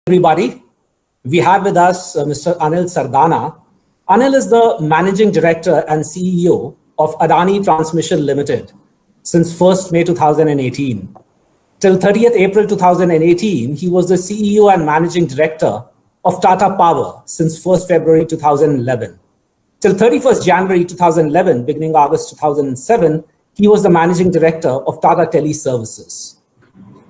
Everybody. We have with us Mr. Anil Sardana. Anil is the Managing Director and CEO of Adani Transmission Limited since 1st May 2018. Till 30th April 2018, he was the CEO and Managing Director of Tata Power since 1st February 2011. Till 31st January 2011, beginning August 2007, he was the Managing Director of Tata Teleservices.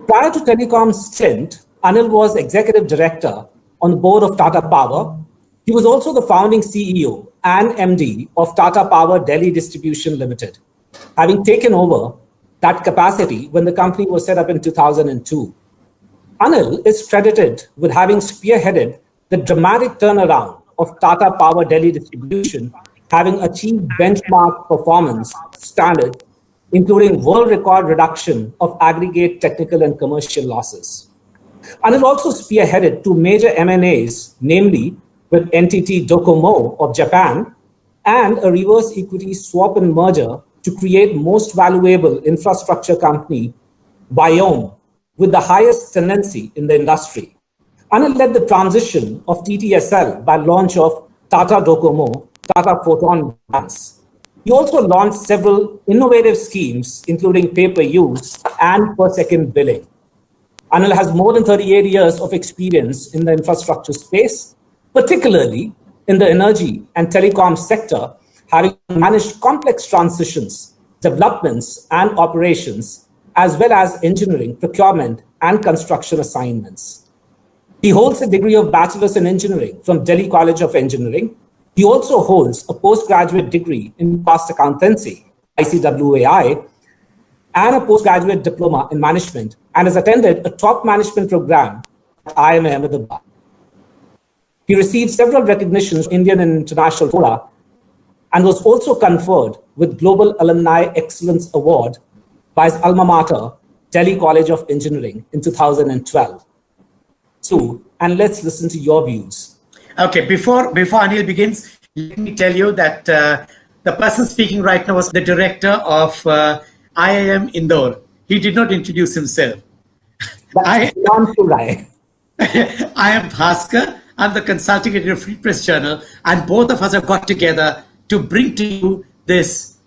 Prior to telecom's stint, Anil was Executive Director on the board of Tata Power. He was also the founding CEO and MD of Tata Power Delhi Distribution Limited, having taken over that capacity when the company was set up in 2002. Anil is credited with having spearheaded the dramatic turnaround of Tata Power Delhi Distribution, having achieved benchmark performance standard, including world record reduction of aggregate technical and commercial losses. Anil also spearheaded two major M&As, namely with NTT Docomo of Japan and a reverse equity swap and merger to create most valuable infrastructure company, Vyom, with the highest tenancy in the industry. Anil led the transition of TTSL by launch of Tata Docomo, Tata Photon brands. He also launched several innovative schemes, including pay-per-use and per-second billing. Anil has more than 38 years of experience in the infrastructure space, particularly in the energy and telecom sector, having managed complex transitions, developments, and operations, as well as engineering, procurement, and construction assignments. He holds a degree of Bachelor's in Engineering from Delhi College of Engineering. He also holds a postgraduate degree in Past Accountancy, ICWAI, and a postgraduate diploma in management, and has attended a top management program at IIM Ahmedabad. He received several recognitions from Indian and international fora and was also conferred with Global Alumni Excellence Award by his alma mater, Delhi College of Engineering, in 2012. So, and let's listen to your views. Okay, before Anil begins, let me tell you that the person speaking right now was the director of IIM Indore. He did not introduce himself. I am Bhaskar. I'm the consulting editor of Free Press Journal, and both of us have got together to bring to you this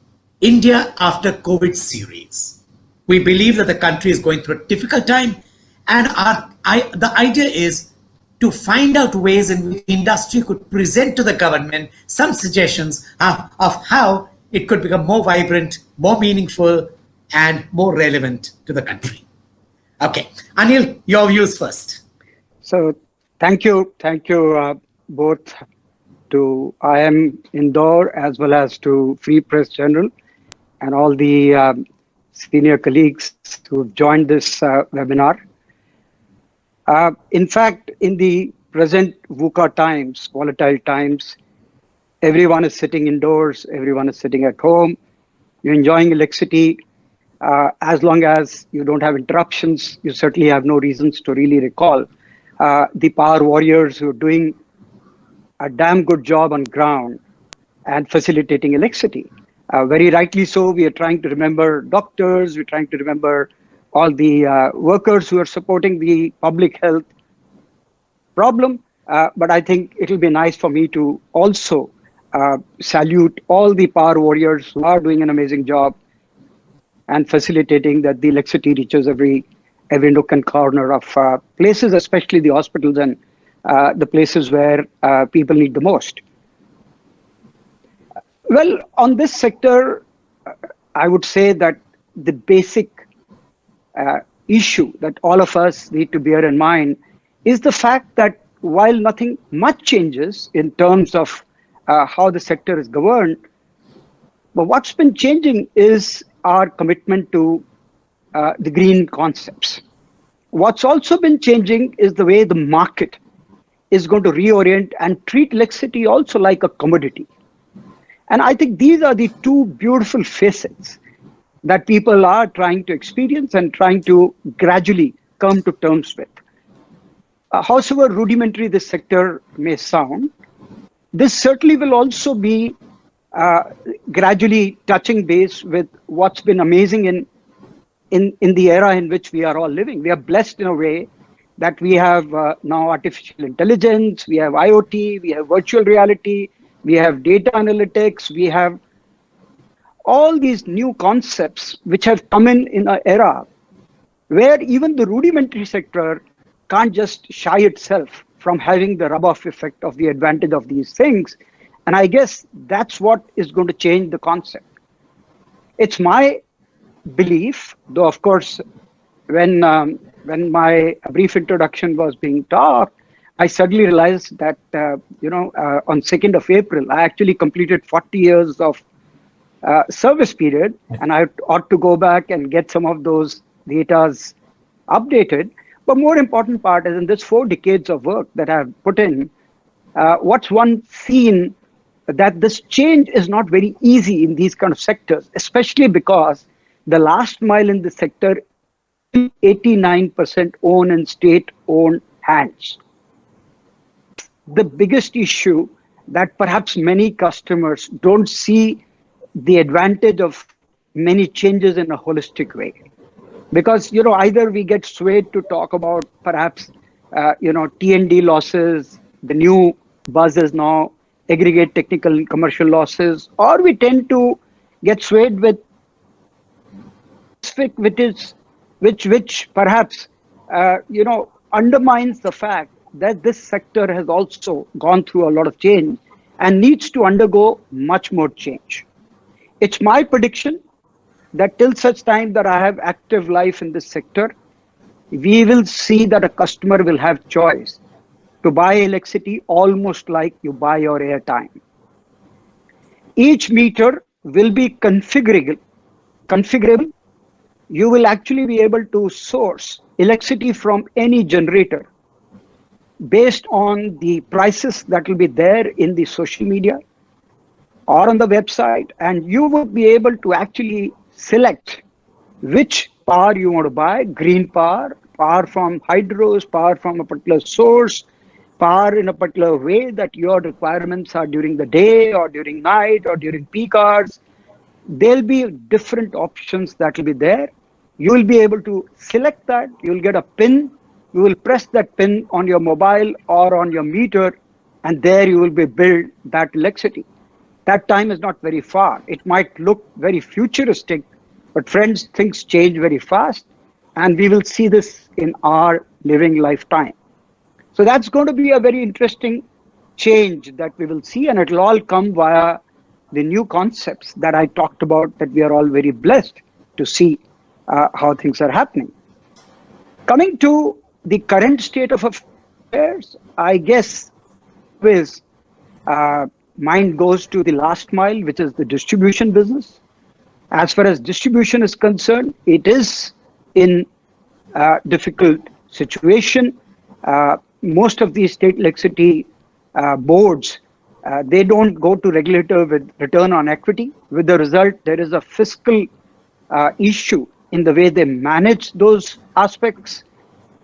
India After COVID series. We believe that the country is going through a difficult time, and the idea is to find out ways in which industry could present to the government some suggestions of how it could become more vibrant, more meaningful, and more relevant to the country. Okay, Anil, your views first. So thank you both to IIM Indore as well as to Free Press Journal and all the senior colleagues who've joined this webinar. In fact, in the present VUCA times, volatile times, everyone is sitting indoors, everyone is sitting at home, you're enjoying electricity. As long as you don't have interruptions, you certainly have no reasons to really recall the power warriors who are doing a damn good job on ground and facilitating electricity. Very rightly so, we are trying to remember doctors, we're trying to remember all the workers who are supporting the public health problem. But I think it'll be nice for me to also salute all the power warriors who are doing an amazing job and facilitating that the electricity reaches every nook and corner of places, especially the hospitals and the places where people need the most. Well, on this sector, I would say that the basic issue that all of us need to bear in mind is the fact that while nothing much changes in terms of how the sector is governed, but what's been changing is our commitment to the green concepts. What's also been changing is the way the market is going to reorient and treat electricity also like a commodity. And I think these are the two beautiful facets that people are trying to experience and trying to gradually come to terms with. However rudimentary this sector may sound, this certainly will also be gradually touching base with what's been amazing in the era in which we are all living. We are blessed in a way that we have now artificial intelligence, we have IoT, we have virtual reality, we have data analytics, we have all these new concepts which have come in an era where even the rudimentary sector can't just shy itself from having the rub-off effect of the advantage of these things. And I guess that's what is going to change the concept. It's my belief, though of course, when my brief introduction was being talked, I suddenly realized that, on 2nd of April, I actually completed 40 years of service period, and I ought to go back and get some of those datas updated. But more important part is in this 4 decades of work that I've put in, what's one seen that this change is not very easy in these kind of sectors, especially because the last mile in the sector, 89% own in state-owned hands. The biggest issue that perhaps many customers don't see the advantage of many changes in a holistic way. Because, either we get swayed to talk about perhaps, T&D losses, the new buzz is now aggregate technical and commercial losses, or we tend to get swayed with specific, which perhaps, undermines the fact that this sector has also gone through a lot of change and needs to undergo much more change. It's my prediction that till such time that I have active life in this sector, we will see that a customer will have choice to buy electricity almost like you buy your airtime. Each meter will be configurable. You will actually be able to source electricity from any generator based on the prices that will be there in the social media or on the website, and you would be able to actually select which power you want to buy: green power, power from hydros, power from a particular source, power in a particular way that your requirements are during the day or during night or during peak hours. There'll be different options that will be there. You will be able to select that. You'll get a pin. You will press that pin on your mobile or on your meter, and there you will be billed that electricity. That time is not very far. It might look very futuristic, but friends, things change very fast, and we will see this in our living lifetime. So that's going to be a very interesting change that we will see, and it will all come via the new concepts that I talked about, that we are all very blessed to see how things are happening. Coming to the current state of affairs, I guess mind goes to the last mile, which is the distribution business. As far as distribution is concerned, it is in a difficult situation. Most of these state electricity boards, they don't go to regulator with return on equity. With the result, there is a fiscal issue in the way they manage those aspects.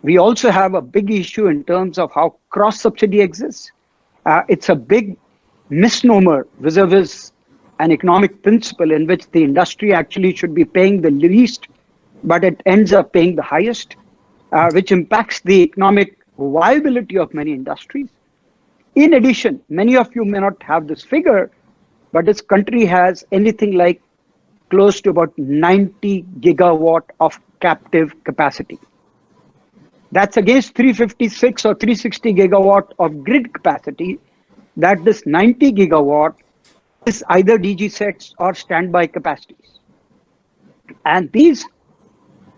We also have a big issue in terms of how cross-subsidy exists. It's a big misnomer vis-a-vis an economic principle in which the industry actually should be paying the least, but it ends up paying the highest, which impacts the economic viability of many industries. In addition, many of you may not have this figure, but this country has anything like close to about 90 gigawatt of captive capacity. That's against 356 or 360 gigawatt of grid capacity. That this 90 gigawatt is either DG sets or standby capacities. And these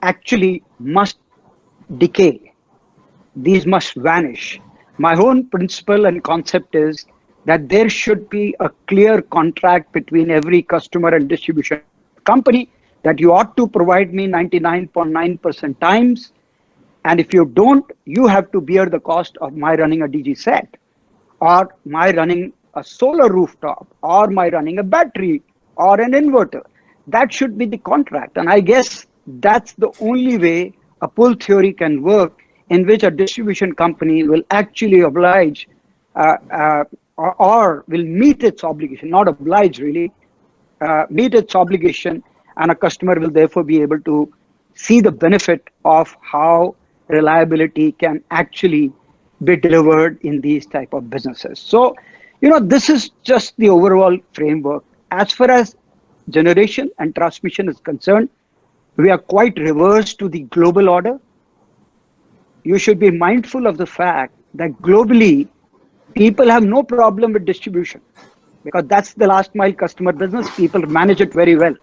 actually must decay. These must vanish. My own principle and concept is that there should be a clear contract between every customer and distribution company that you ought to provide me 99.9% times. And if you don't, you have to bear the cost of my running a DG set, or my running a solar rooftop, or my running a battery or an inverter. That should be the contract. And I guess that's the only way a pull theory can work, in which a distribution company will actually oblige or will meet its obligation, not oblige really, meet its obligation, and a customer will therefore be able to see the benefit of how reliability can actually be delivered in these type of businesses. So, this is just the overall framework. As far as generation and transmission is concerned, we are quite reverse to the global order. You should be mindful of the fact that globally, people have no problem with distribution because that's the last mile customer business. People manage it very well.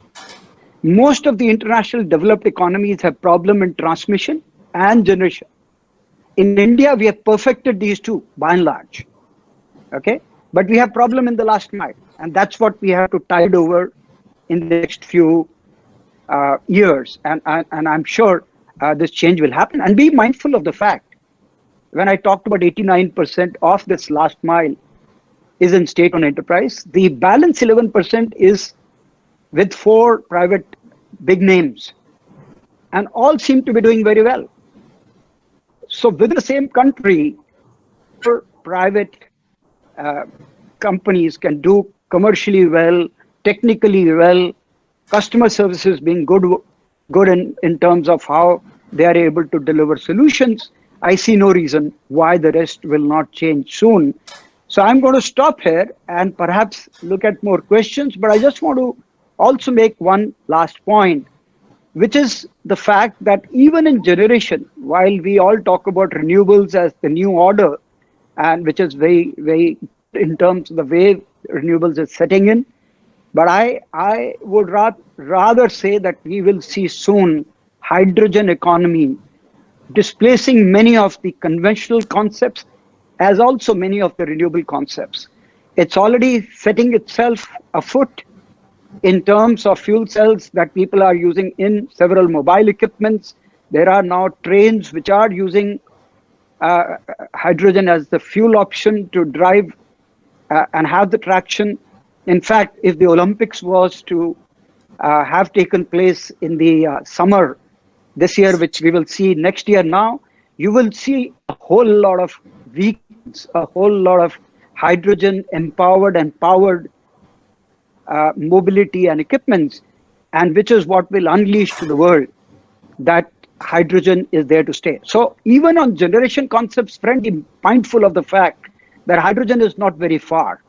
Most of the international developed economies have problem in transmission and generation. In India, we have perfected these two by and large. Okay, but we have problem in the last mile, and that's what we have to tide over in the next few years. And I'm sure this change will happen. And be mindful of the fact, when I talked about 89% of this last mile is in state-owned enterprise, the balance 11% is with 4 private big names, and all seem to be doing very well. So within the same country, private companies can do commercially well, technically well, customer services being good in terms of how they are able to deliver solutions. I see no reason why the rest will not change soon. So I'm going to stop here and perhaps look at more questions, but I just want to also make one last point, which is the fact that even in generation, while we all talk about renewables as the new order, and which is very, very in terms of the way renewables is setting in, but I would rather say that we will see soon hydrogen economy displacing many of the conventional concepts as also many of the renewable concepts. It's already setting itself afoot in terms of fuel cells that people are using in several mobile equipments. There are now trains which are using hydrogen as the fuel option to drive and have the traction. In fact, if the Olympics was to have taken place in the summer this year, which we will see next year now, you will see a whole lot of vehicles, a whole lot of hydrogen empowered and powered mobility and equipments, and which is what will unleash to the world that hydrogen is there to stay. So even on generation concepts, friend, be mindful of the fact that hydrogen is not very far.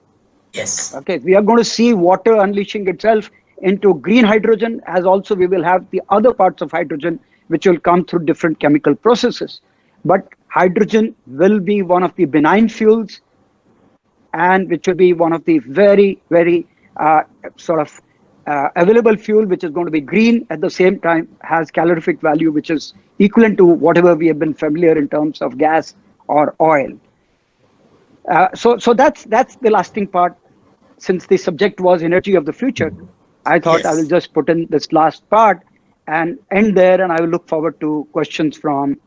Yes. Okay, we are going to see water unleashing itself into green hydrogen, as also we will have the other parts of hydrogen which will come through different chemical processes. But hydrogen will be one of the benign fuels, and which will be one of the very, very available fuel, which is going to be green, at the same time has calorific value, which is equivalent to whatever we have been familiar in terms of gas or oil. So that's the lasting part. Since the subject was energy of the future, I thought I will just put in this last part and end there, and I will look forward to questions from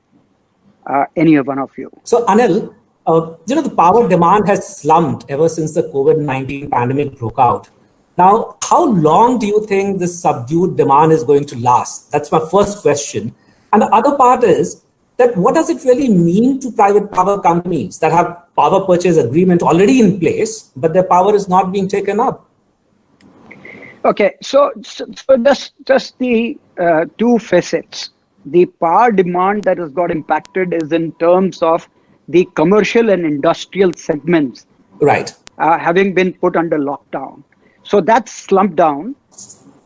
any one of you. So Anil, the power demand has slumped ever since the COVID-19 pandemic broke out. Now, how long do you think this subdued demand is going to last? That's my first question. And the other part is that what does it really mean to private power companies that have power purchase agreement already in place, but their power is not being taken up? Okay, so just the two facets. The power demand that has got impacted is in terms of the commercial and industrial segments, right, having been put under lockdown. So that's slumped down,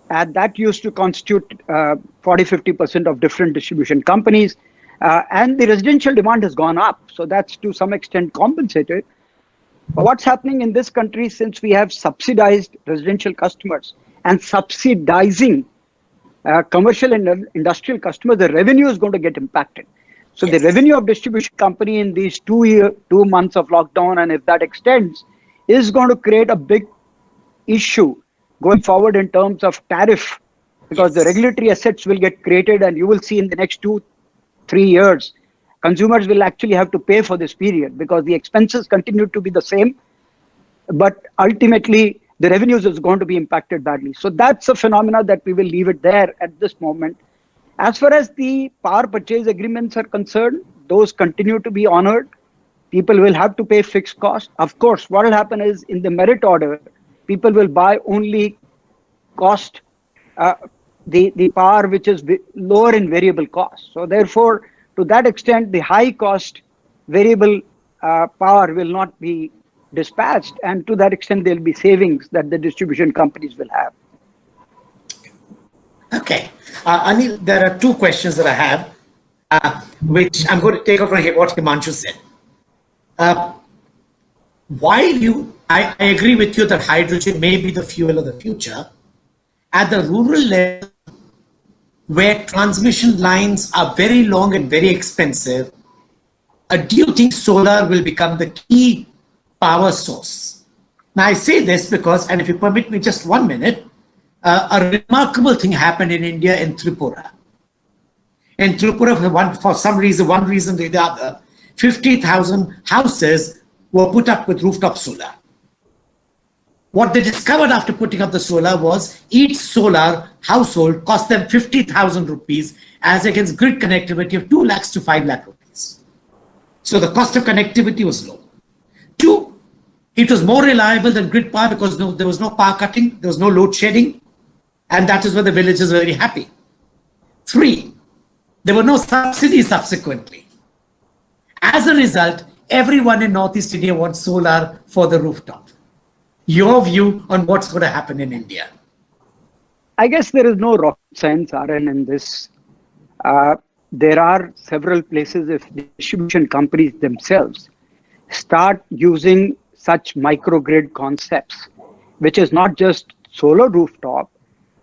and that used to constitute 40-50% of different distribution companies. And the residential demand has gone up, so that's to some extent compensated. But what's happening in this country, since we have subsidized residential customers and subsidizing commercial and industrial customers, the revenue is going to get impacted. So the revenue of distribution company in these 2 months of lockdown, and if that extends, is going to create a big issue going forward in terms of tariff, because the regulatory assets will get created, and you will see in the next 2-3 years, consumers will actually have to pay for this period because the expenses continue to be the same, but ultimately the revenues is going to be impacted badly. So that's a phenomena that we will leave it there at this moment. As far as the power purchase agreements are concerned, those continue to be honored. People will have to pay fixed cost. Of course, what will happen is in the merit order, people will buy only the power which is lower in variable cost. So therefore, to that extent, the high cost variable power will not be dispatched, and to that extent, there'll be savings that the distribution companies will have. Okay. Anil, there are two questions that I have, which I'm going to take over what Himanshu said. I agree with you that hydrogen may be the fuel of the future. At the rural level, where transmission lines are very long and very expensive, do you think solar will become the key power source? Now, I say this because, and if you permit me just 1 minute, a remarkable thing happened in India in Tripura. In Tripura, for some reason, one reason or the other, 50,000 houses were put up with rooftop solar. What they discovered after putting up the solar was each solar household cost them 50,000 rupees as against grid connectivity of 2 lakhs to 5 lakh rupees. So the cost of connectivity was low. 2, it was more reliable than grid power because there was no power cutting, there was no load shedding, and that is where the villagers were very happy. 3, there were no subsidies subsequently. As a result, everyone in Northeast India wants solar for the rooftop. Your view on what's going to happen in India? I guess there is no rocket science, RN, in this. There are several places if the distribution companies themselves start using such microgrid concepts, which is not just solar rooftop,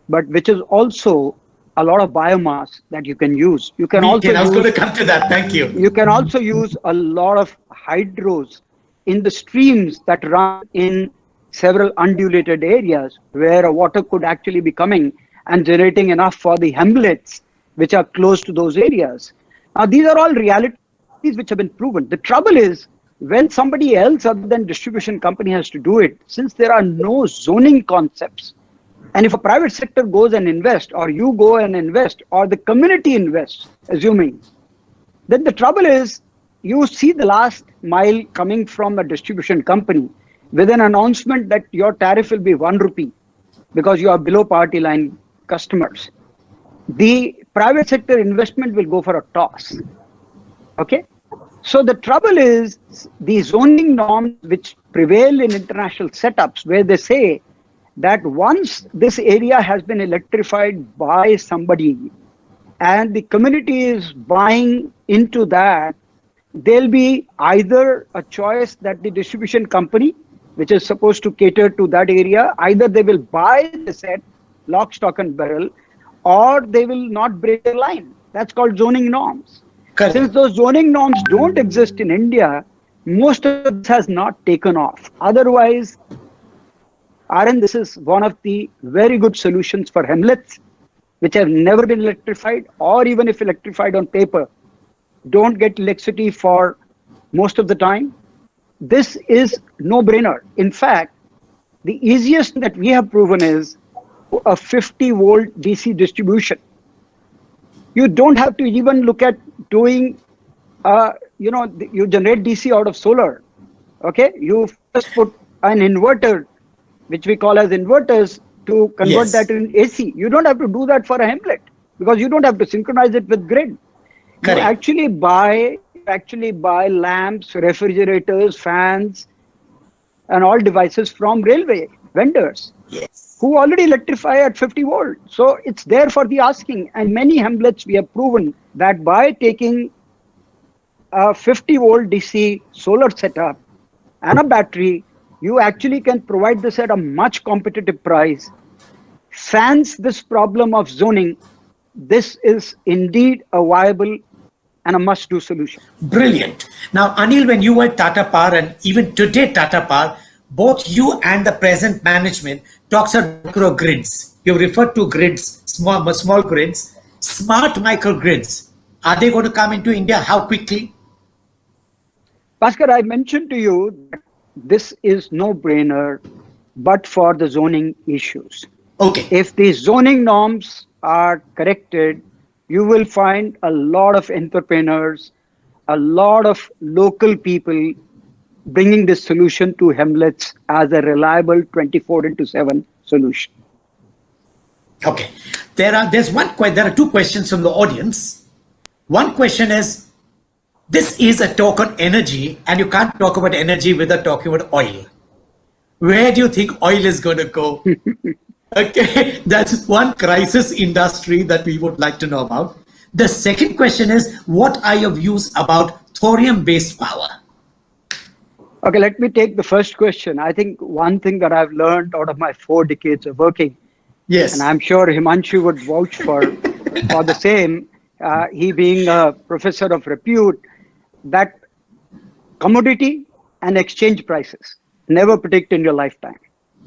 but which is also a lot of biomass that you can use. You can also I was going to come to that. Thank you. You can also use a lot of hydros in the streams that run in several undulated areas where water could actually be coming and generating enough for the hamlets which are close to those areas. Now, these are all realities which have been proven. The trouble is when somebody else other than distribution company has to do it, since there are no zoning concepts, and if a private sector goes and invest, or you go and invest, or the community invests, assuming, then the trouble is you see the last mile coming from a distribution company with an announcement that your tariff will be 1 rupee because you are below poverty line customers. The private sector investment will go for a toss. Okay? So the trouble is the zoning norms which prevail in international setups where they say that once this area has been electrified by somebody and the community is buying into that, there'll be either a choice that the distribution company, which is supposed to cater to that area, either they will buy the set, lock, stock and barrel, or they will not break the line. That's called zoning norms. Correct. Since those zoning norms don't exist in India, most of this has not taken off. Otherwise, RN, this is one of the very good solutions for hamlets, which have never been electrified, or even if electrified on paper, don't get electricity for most of the time. This is no-brainer. In fact, the easiest that we have proven is a 50-volt DC distribution. You don't have to even look at doing, you generate DC out of solar. Okay, you just put an inverter, which we call as inverters, to convert that in AC. You don't have to do that for a hamlet because you don't have to synchronize it with grid. Correct. You actually buy lamps, refrigerators, fans, and all devices from railway vendors who already electrify at 50 volt. So it's there for the asking. And many hamlets, we have proven that by taking a 50 volt DC solar setup and a battery, you actually can provide this at a much competitive price. Sans this problem of zoning, this is indeed a viable and a must-do solution. Brilliant. Now, Anil, when you were at Tata Power and even today Tata Power, both you and the present management talks about microgrids. You referred to grids, small grids, smart microgrids. Are they going to come into India? How quickly? Bhaskar, I mentioned to you that this is no-brainer, but for the zoning issues. Okay. If the zoning norms are corrected, you will find a lot of entrepreneurs, a lot of local people bringing this solution to hamlets as a reliable 24/7 solution. Okay. There are two questions from the audience. One question is, this is a talk on energy, and you can't talk about energy without talking about oil. Where do you think oil is going to go? Okay, that's one crisis industry that we would like to know about. The second question is, what are your views about thorium-based power? Okay, let me take the first question. I think one thing that I've learned out of my 4 decades of working, Yes. and I'm sure Himanshu would vouch for the same, he being a professor of repute, that commodity and exchange prices never predict in your lifetime.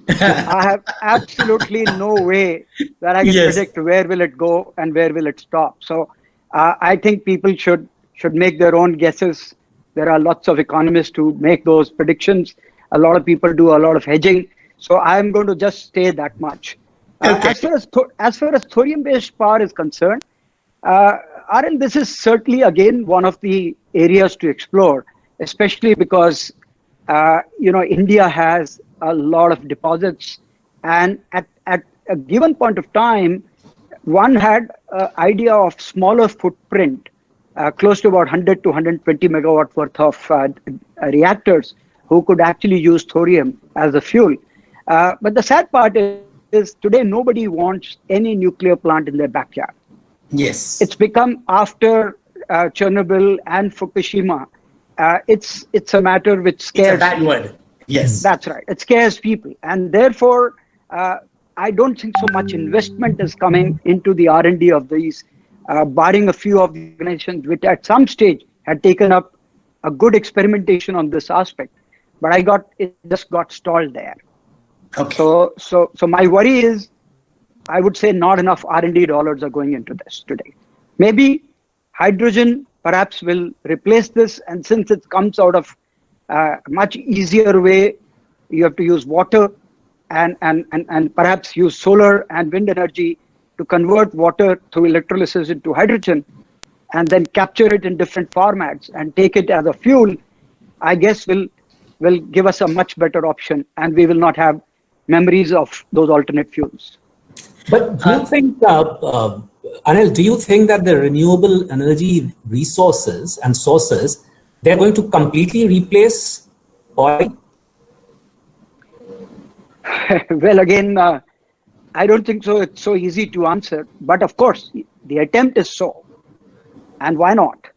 I have absolutely no way that I can Yes. predict where will it go and where will it stop. So I think people should make their own guesses. There are lots of economists who make those predictions. A lot of people do a lot of hedging. So I'm going to just say that much. Okay. As far as thorium-based power is concerned, Arun, this is certainly again one of the areas to explore, especially because India has a lot of deposits, and at a given point of time, one had an idea of smaller footprint, close to about 100 to 120 megawatt worth of reactors who could actually use thorium as a fuel. But the sad part is today nobody wants any nuclear plant in their backyard. Yes. It's become, after Chernobyl and Fukushima, it's a matter which scares. It's a bad word. Yes. That's right. It scares people, and therefore, I don't think so much investment is coming into the R&D of these, barring a few of the organizations which at some stage had taken up a good experimentation on this aspect. But it just got stalled there. Okay. So my worry is, I would say not enough R&D dollars are going into this today. Maybe hydrogen perhaps will replace this, and since it comes out of a much easier way, you have to use water and perhaps use solar and wind energy to convert water through electrolysis into hydrogen, and then capture it in different formats and take it as a fuel. I guess will give us a much better option, and we will not have memories of those alternate fuels. But do you think, Anil, do you think that the renewable energy resources and sources, they're going to completely replace oil? Well, again, I don't think so. It's so easy to answer. But of course, the attempt is so. And why not?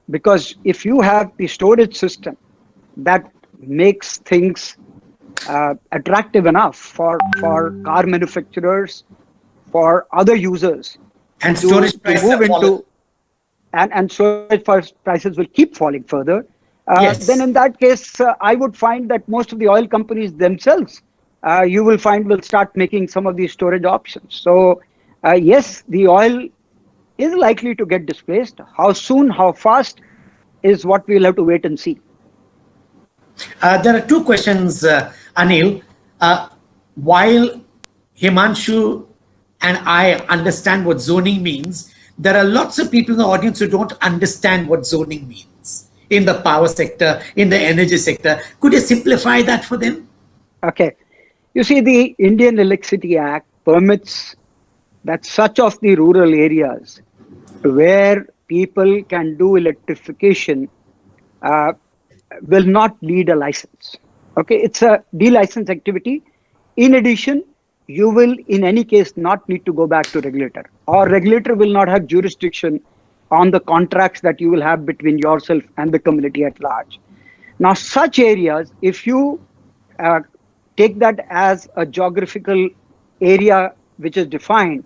Because if you have the storage system that makes things attractive enough for car manufacturers, for other users, and storage prices move into, and storage prices will keep falling further. Yes. Then in that case, I would find that most of the oil companies themselves, you will find, will start making some of these storage options. So yes, the oil is likely to get displaced. How soon, how fast is what we'll have to wait and see. There are 2 questions, Anil. While Himanshu and I understand what zoning means, there are lots of people in the audience who don't understand what zoning means in the power sector, in the energy sector. Could you simplify that for them? Okay. You see, the Indian Electricity Act permits that such of the rural areas where people can do electrification will not need a license. Okay, it's a de-licensed activity. In addition, you will in any case not need to go back to regulator, or regulator will not have jurisdiction on the contracts that you will have between yourself and the community at large. Now, such areas, if you take that as a geographical area which is defined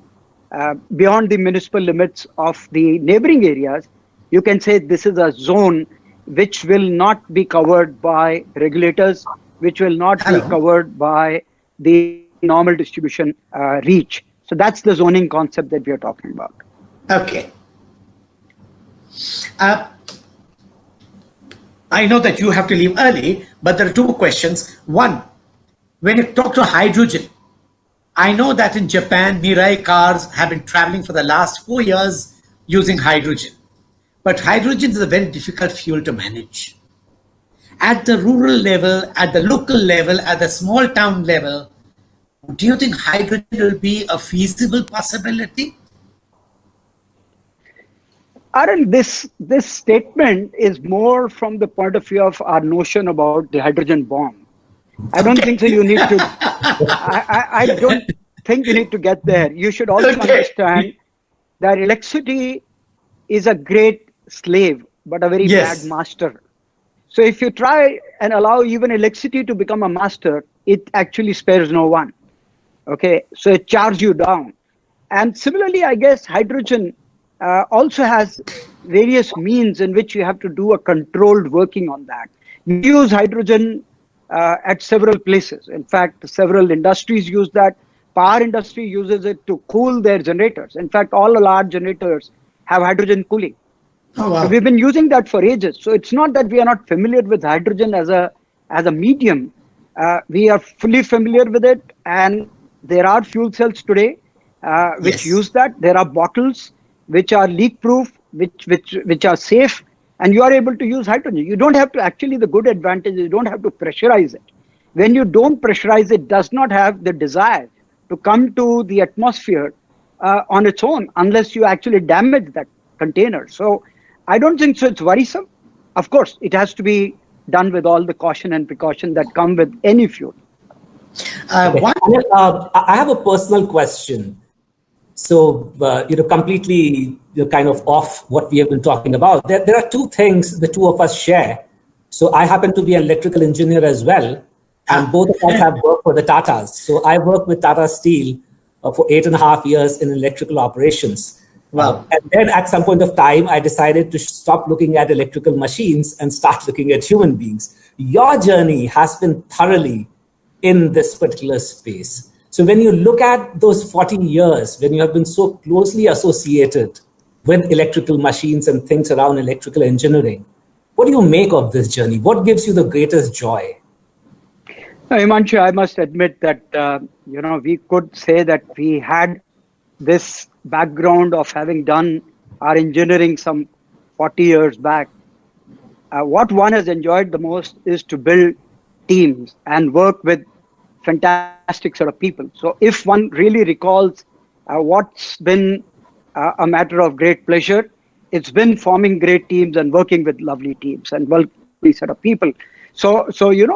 beyond the municipal limits of the neighboring areas, you can say this is a zone which will not be covered by regulators, which will not be covered by the normal distribution reach. So that's the zoning concept that we are talking about. Okay. I know that you have to leave early, but there are 2 questions. One, when you talk to hydrogen, I know that in Japan, Mirai cars have been traveling for the last 4 years using hydrogen. But hydrogen is a very difficult fuel to manage. At the rural level, at the local level, at the small town level, do you think hydrogen will be a feasible possibility? Aaron, this statement is more from the point of view of our notion about the hydrogen bomb. I don't think so. You need to. I don't think you need to get there. You should also understand that electricity is a great slave, but a very bad master. So if you try and allow even electricity to become a master, it actually spares no one. Okay, so it charges you down. And similarly, I guess hydrogen also has various means in which you have to do a controlled working on that. You use hydrogen at several places. In fact, several industries use that. Power industry uses it to cool their generators. In fact, all the large generators have hydrogen cooling. Oh, wow. So we've been using that for ages. So it's not that we are not familiar with hydrogen as a medium. We are fully familiar with it, and there are fuel cells today which use that. There are bottles which are leak-proof, which are safe, and you are able to use hydrogen. You don't have to, actually the good advantage is you don't have to pressurize it. When you don't pressurize it, does not have the desire to come to the atmosphere on its own unless you actually damage that container. So I don't think so it's worrisome. Of course, it has to be done with all the caution and precaution that come with any fuel. I have a personal question. So, completely kind of off what we have been talking about. There are two things the two of us share. So I happen to be an electrical engineer as well. And both of us have worked for the Tatas. So I worked with Tata Steel for 8.5 years in electrical operations. Wow. And then at some point of time, I decided to stop looking at electrical machines and start looking at human beings. Your journey has been thoroughly in this particular space. So when you look at those 40 years, when you have been so closely associated with electrical machines and things around electrical engineering, what do you make of this journey? What gives you the greatest joy? Himanshu, I must admit that, we could say that we had this background of having done our engineering some 40 years back. What one has enjoyed the most is to build teams and work with fantastic sort of people. So if one really recalls what's been a matter of great pleasure, it's been forming great teams and working with lovely teams and lovely set of people. So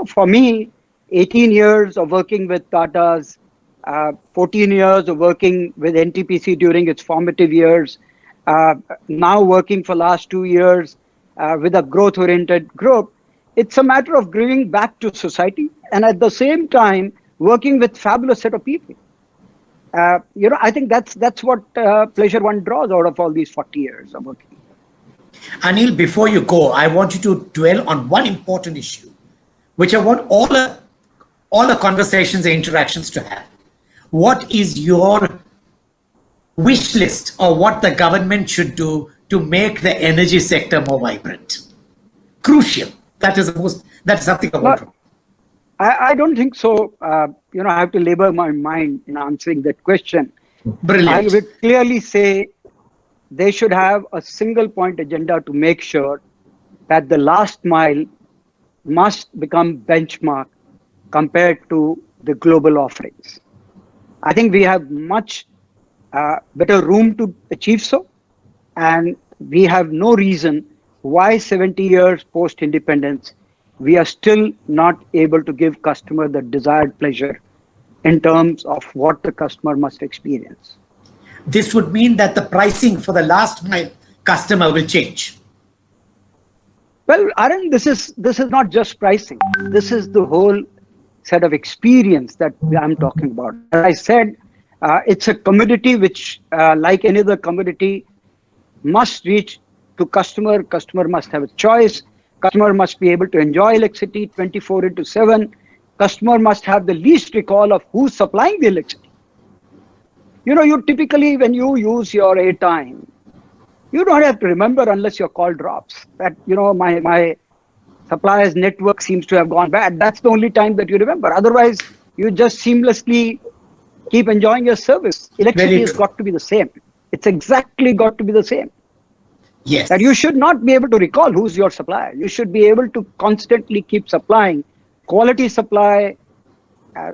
for me, 18 years of working with Tatas, 14 years of working with NTPC during its formative years, now working for last 2 years with a growth-oriented group, it's a matter of giving back to society and at the same time working with fabulous set of people. I think that's what pleasure one draws out of all these 40 years of working. Anil, before you go, I want you to dwell on one important issue, which I want all the conversations and interactions to have. What is your wish list or what the government should do to make the energy sector more vibrant? Crucial. That is something I want to know. I don't think so. I have to labor my mind in answering that question. Brilliant. I would clearly say they should have a single point agenda to make sure that the last mile must become benchmark compared to the global offerings. I think we have much better room to achieve so. And we have no reason why 70 years post-independence, we are still not able to give customer the desired pleasure in terms of what the customer must experience. This would mean that the pricing for the last mile customer will change. Well, Aaron, this is not just pricing. This is the whole set of experience that I'm talking about. As I said, it's a commodity which, like any other commodity, must reach to customer. Customer must have a choice. Customer must be able to enjoy electricity 24/7. Customer must have the least recall of who's supplying the electricity. You typically, when you use your airtime, you don't have to remember unless your call drops that, my supplier's network seems to have gone bad. That's the only time that you remember. Otherwise, you just seamlessly keep enjoying your service. Electricity has got to be the same. It's exactly got to be the same. Yes. That you should not be able to recall who's your supplier. You should be able to constantly keep supplying quality supply,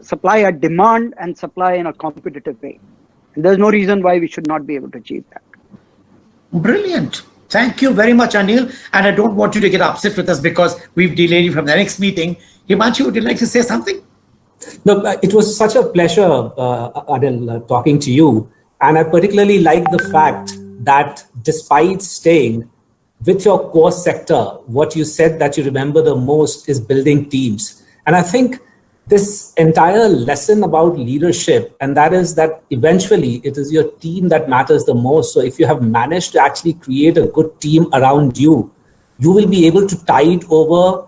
supply at demand, and supply in a competitive way. And there's no reason why we should not be able to achieve that. Brilliant. Thank you very much, Anil. And I don't want you to get upset with us because we've delayed you from the next meeting. Himanshu, would you like to say something? No, it was such a pleasure, Anil, talking to you. And I particularly like the fact that despite staying with your core sector, what you said that you remember the most is building teams. And I think this entire lesson about leadership, and that is that eventually it is your team that matters the most. So if you have managed to actually create a good team around you, you will be able to tide over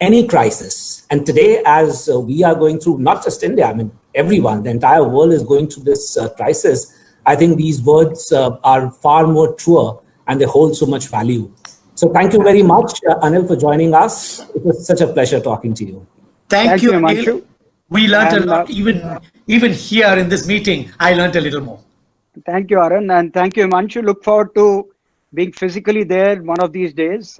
any crisis. And today, as we are going through, not just India, I mean, everyone, the entire world is going through this crisis. I think these words are far more truer and they hold so much value. So thank you very much, Anil, for joining us. It was such a pleasure talking to you. Thank you, Himanshu. Anil. We learned a lot, even here in this meeting, I learned a little more. Thank you, Arun, and thank you, Himanshu. Look forward to being physically there one of these days.